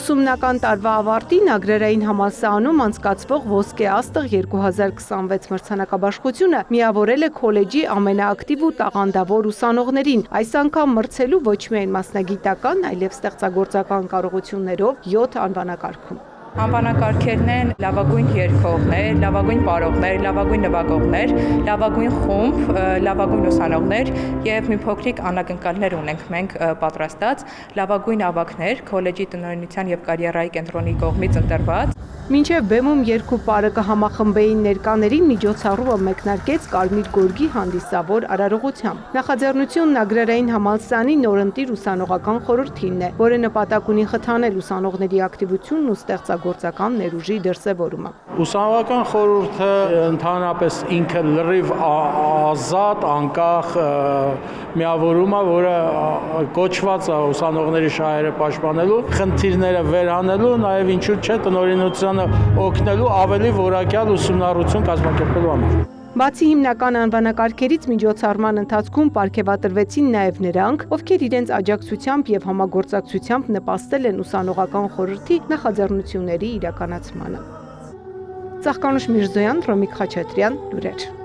Ուսումնական տարվա ավարտին Ագրարային համալսարանում անցկացվող Ոսկե աստղ 2026 մրցանակաբաշխությունը միավորել է քոլեջի ամենաակտիվ ու տաղանդավոր ուսանողներին, այս անգամ մրցելու ոչ միայն մասնագիտական, այլև ստեղծագործական կարողություններով 7 անվանակարգում։ Անվանակարգերն են լավագույն երգողներ, լավագույն պարողներ, լավագույն նվագողներ, լավագույն խումբ, լավագույն ուսանողներ եւ մի փոքրիկ անակնկալներ ունենք մենք պատրաստած, լավագույն ավագներ, քոլեջի տնօրինության եւ կարիերայի կենտրոնի կողմից ընտրված։ Մինչև բեմում երկու պարը կհամախմբեին ներկաներին միջոցառումը մեկնարկեց Կարմիր գորգի հանդիսավոր արարողությամբ։ Նախաձեռնությունն Ագրարային համալսարանի նորընտիր ուսանողական խորհրդինն է, որը նպատակ ունի խթանել ուսանողների ակտիվությունն ու ստեղծագործական ներուժի դրսևորումը։ Ուսանողական խորհուրդը ընդհանրապես ինքը լրիվ ազատ, անկախ միավորում է, որը կոչված է ուսանողների շահերը պաշտպանելու, խնդիրները վերանելու, նաև ինչու՞ չէ տնօրինությանը օգնելու ավելի որակյալ ուսումնառություն կազմակերպելու համար։ Բացի հիմնական անվանակարգերից միջոցառման ընթացքում պարգևատրվեցին նաև նրանք, ովքեր իրենց աջակցությամբ եւ համագործակցությամբ նպաստել են ուսանողական խորհրդի նախաձեռնությունների իրականացմանը։ Ծաղկանուշ Միրզոյան, Ռոմիկ Խաչատրյան, լուրեր։